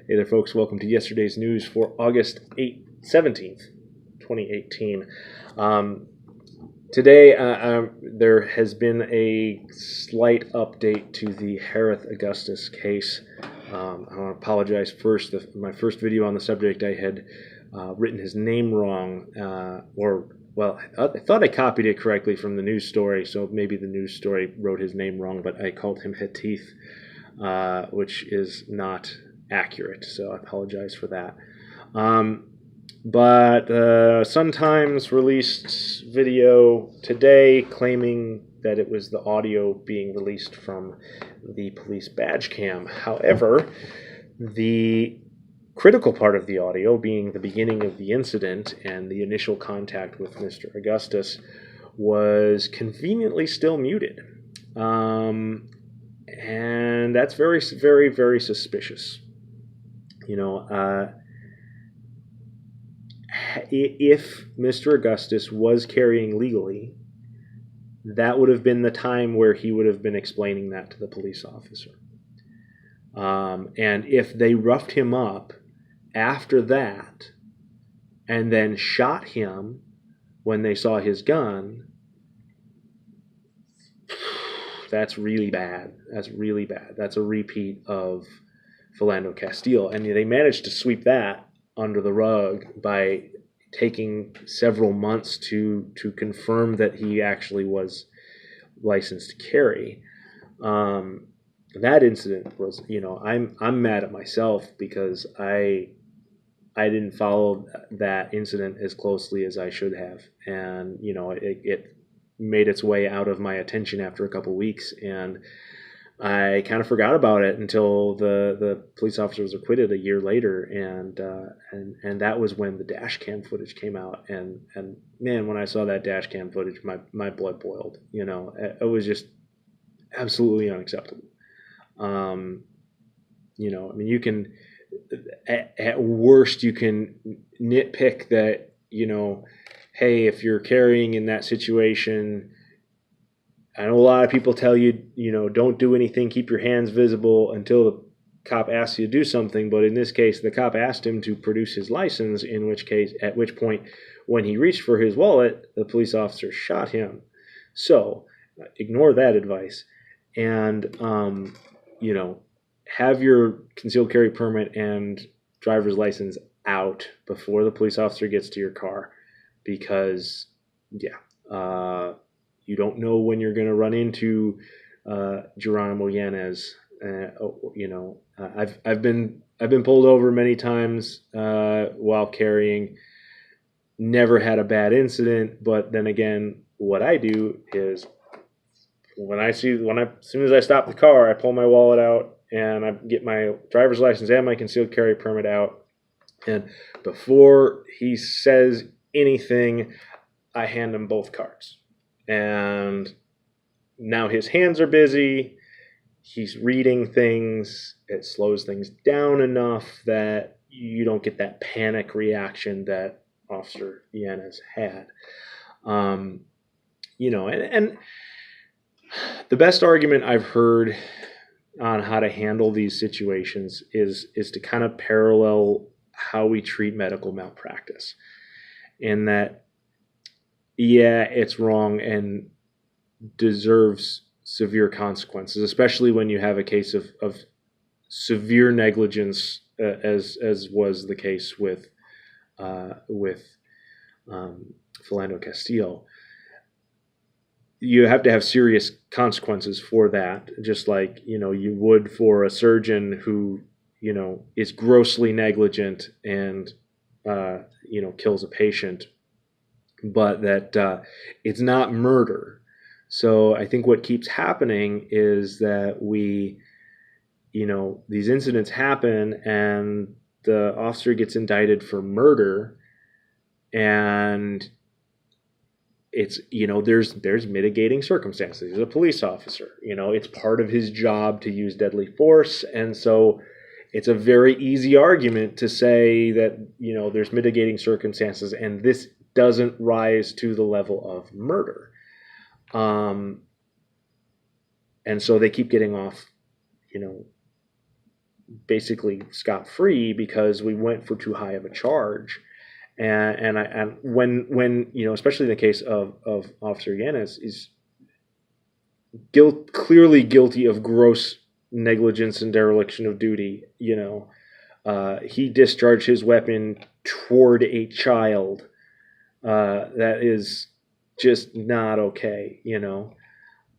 Hey there, folks. Welcome to yesterday's news for August 17th, 2018. Today, there has been a slight update to the Harith Augustus case. I want to apologize first. My first video on the subject, I had written his name wrong, I thought I copied it correctly from the news story, so maybe the news story wrote his name wrong, but I called him Harith, which is not accurate, so I apologize for that. But Sun Times released video today claiming that it was the audio being released from the police badge cam. However, the critical part of the audio, being the beginning of the incident and the initial contact with Mr. Augustus, was conveniently still muted. And that's very, very, very suspicious. If Mr. Augustus was carrying legally, that would have been the time where he would have been explaining that to the police officer. And if they roughed him up after that and then shot him when they saw his gun, that's really bad. That's really bad. That's a repeat of Philando Castile. And they managed to sweep that under the rug by taking several months to confirm that he actually was licensed to carry. That incident was, I'm mad at myself because I didn't follow that incident as closely as I should have, and it made its way out of my attention after a couple weeks, and I kind of forgot about it until the police officer was acquitted a year later, and that was when the dash cam footage came out, and man, when I saw that dash cam footage, my blood boiled. It was just absolutely unacceptable. You can, at worst, you can nitpick that, hey, if you're carrying in that situation, I know a lot of people tell you, don't do anything, keep your hands visible until the cop asks you to do something. But in this case, the cop asked him to produce his license, at which point, when he reached for his wallet, the police officer shot him. So ignore that advice and, have your concealed carry permit and driver's license out before the police officer gets to your car, because, you don't know when you're going to run into Geronimo Yanez. I've been pulled over many times while carrying. Never had a bad incident, but then again, what I do is as soon as I stop the car, I pull my wallet out and I get my driver's license and my concealed carry permit out. And before he says anything, I hand him both cards. And now his hands are busy. He's reading things. It slows things down enough that you don't get that panic reaction that Officer Yanez had. And the best argument I've heard on how to handle these situations is to kind of parallel how we treat medical malpractice. In that, it's wrong and deserves severe consequences, especially when you have a case of severe negligence, as was the case with Philando Castile. You have to have serious consequences for that, just like you would for a surgeon who is grossly negligent and kills a patient, but that it's not murder. So I think what keeps happening is that these incidents happen and the officer gets indicted for murder, and it's, there's mitigating circumstances. He's a police officer, it's part of his job to use deadly force. And so it's a very easy argument to say that, there's mitigating circumstances and this doesn't rise to the level of murder. And so they keep getting off, basically scot-free because we went for too high of a charge. And when especially in the case of Officer Yanis, is clearly guilty of gross negligence and dereliction of duty. He discharged his weapon toward a child. That is just not okay,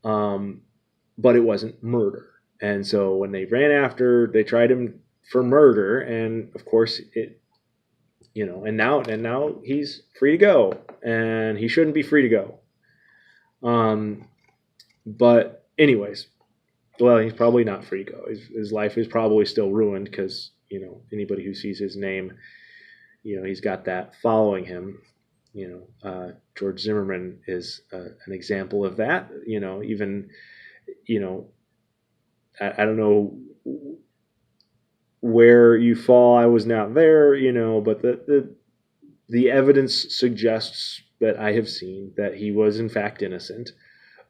but it wasn't murder. And so when they ran after, they tried him for murder, and of course and now he's free to go, and he shouldn't be free to go. But anyways, well, he's probably not free to go. His life is probably still ruined because anybody who sees his name, he's got that following him. George Zimmerman is an example of that. Even I don't know where you fall. I was not there, but the evidence suggests that I have seen that he was in fact innocent,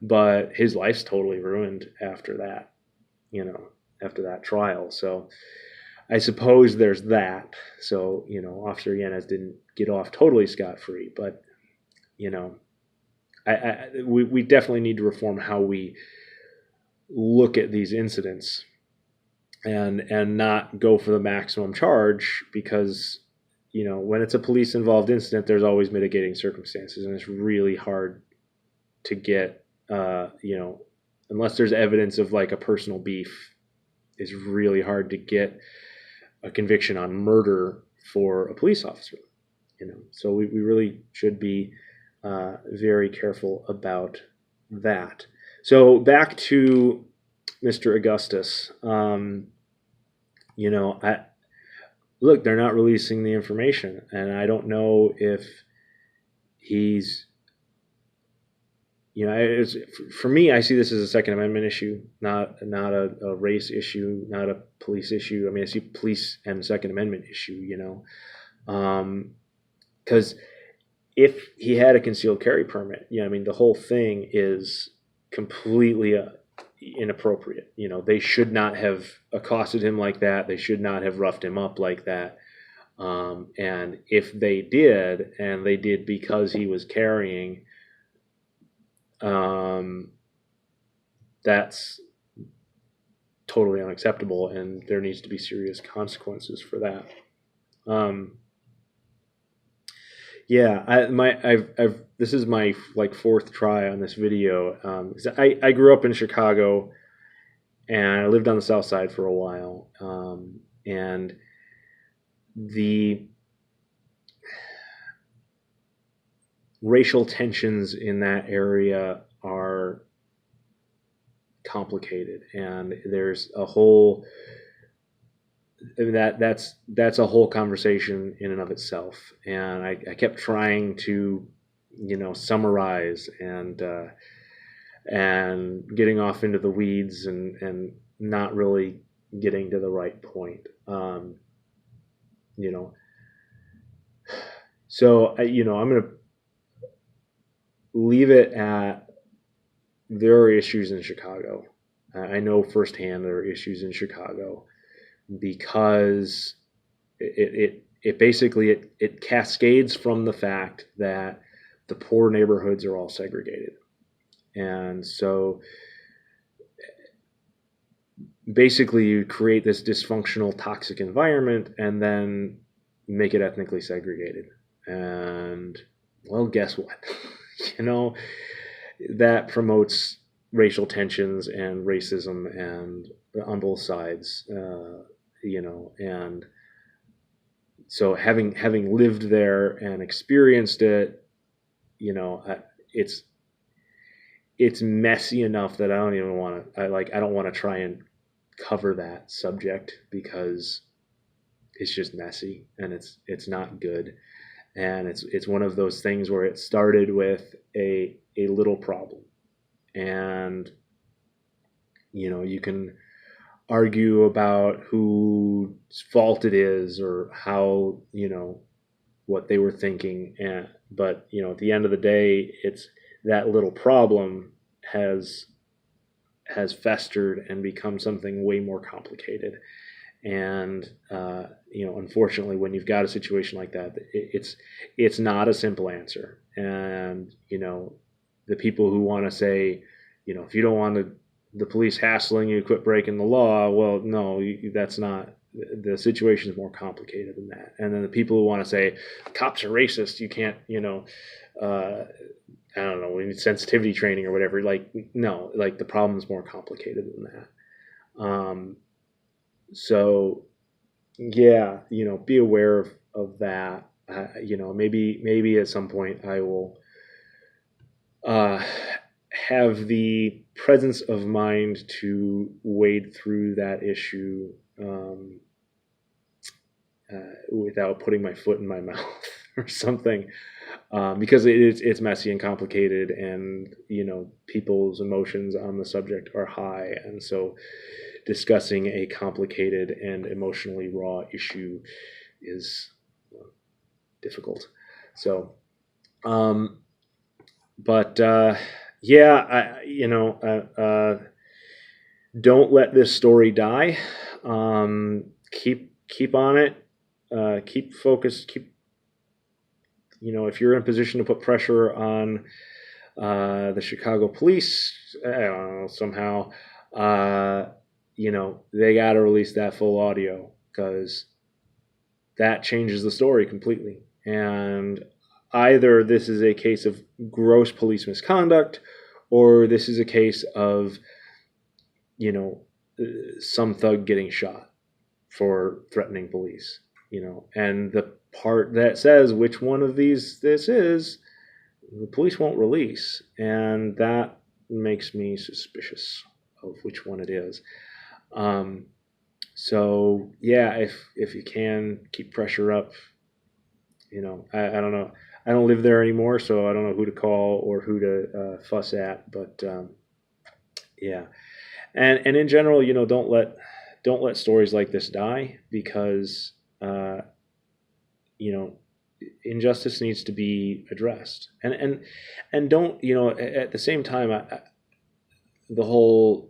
but his life's totally ruined after that, after that trial. So I suppose there's that. So, Officer Yanez didn't get off totally scot-free, but, we definitely need to reform how we look at these incidents and not go for the maximum charge, because, when it's a police involved incident, there's always mitigating circumstances, and it's really hard to get, unless there's evidence of like a personal beef, it's really hard to get a conviction on murder for a police officer. So we really should be very careful about that. So back to Mr. Augustus. Look, they're not releasing the information, and I don't know if he's, for me, I see this as a Second Amendment issue, not a race issue, not a police issue. I mean, I see police and Second Amendment issue, because if he had a concealed carry permit, the whole thing is completely inappropriate. They should not have accosted him like that. They should not have roughed him up like that. And if they did, and they did because he was carrying, that's totally unacceptable, and there needs to be serious consequences for that. This is my fourth try on this video. I grew up in Chicago, and I lived on the South Side for a while, and the racial tensions in that area are complicated, and there's a whole that's a whole conversation in and of itself. And I kept trying to summarize and getting off into the weeds and not really getting to the right point. So I'm going to leave it at there are issues in Chicago. I know firsthand there are issues in Chicago, because it basically cascades from the fact that the poor neighborhoods are all segregated. And so basically you create this dysfunctional, toxic environment and then make it ethnically segregated. And well, guess what? That promotes racial tensions and racism and on both sides, and so having lived there and experienced it, it's messy enough that I don't even want to, I don't want to try and cover that subject, because it's just messy and it's not good. And it's one of those things where it started with a little problem, and you can argue about whose fault it is or how what they were thinking, but at the end of the day, it's that little problem has festered and become something way more complicated. And unfortunately, when you've got a situation like that, it's not a simple answer. And the people who want to say, if you don't want the police hassling you, quit breaking the law. Well, no, that's not. The situation is more complicated than that. And then the people who want to say cops are racist, you can't, I don't know, we need sensitivity training or whatever. Like, no, like the problem is more complicated than that. So yeah, be aware of that. Maybe at some point I will have the presence of mind to wade through that issue without putting my foot in my mouth or something, because it's messy and complicated, and people's emotions on the subject are high, and so discussing a complicated and emotionally raw issue is difficult. So, but yeah, don't let this story die. Keep on it. Keep focused. If you're in a position to put pressure on the Chicago police, I don't know, somehow, they got to release that full audio, because that changes the story completely. And either this is a case of gross police misconduct, or this is a case of, some thug getting shot for threatening police, and the part that says which one of these this is, the police won't release. And that makes me suspicious of which one it is. So yeah, if you can, keep pressure up. I don't know. I don't live there anymore, so I don't know who to call or who to fuss at. But yeah, and in general, don't let stories like this die, because injustice needs to be addressed. And don't, at the same time, the whole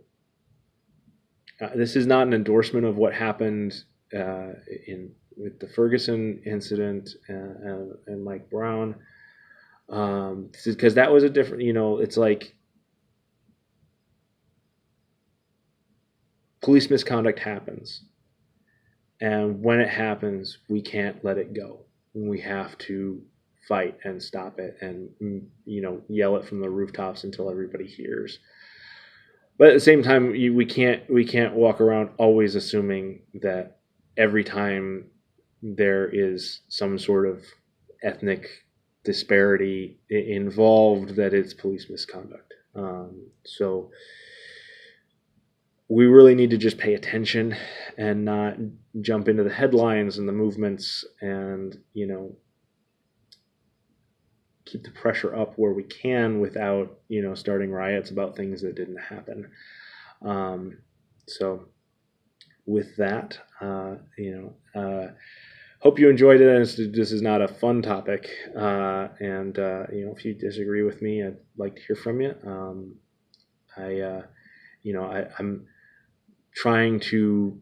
this is not an endorsement of what happened with the Ferguson incident and Mike Brown, because that was a different, it's like police misconduct happens, and when it happens, we can't let it go. We have to fight and stop it, and yell it from the rooftops until everybody hears. But at the same time, we can't walk around always assuming that every time there is some sort of ethnic disparity involved, that it's police misconduct. So we really need to just pay attention and not jump into the headlines and the movements, and keep the pressure up where we can without starting riots about things that didn't happen. So with that, hope you enjoyed it. This is not a fun topic, and if you disagree with me, I'd like to hear from you. I'm trying to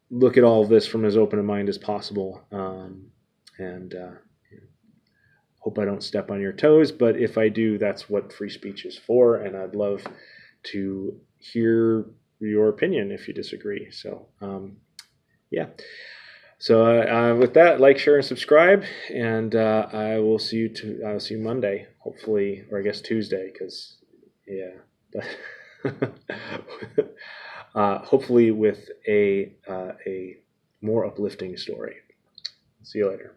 look at all of this from as open a mind as possible, and hope I don't step on your toes, but if I do, that's what free speech is for, and I'd love to hear your opinion if you disagree. So yeah. So with that, like, share, and subscribe, and I will see you. I'll see you Monday, hopefully, or I guess Tuesday, because hopefully with a more uplifting story. See you later.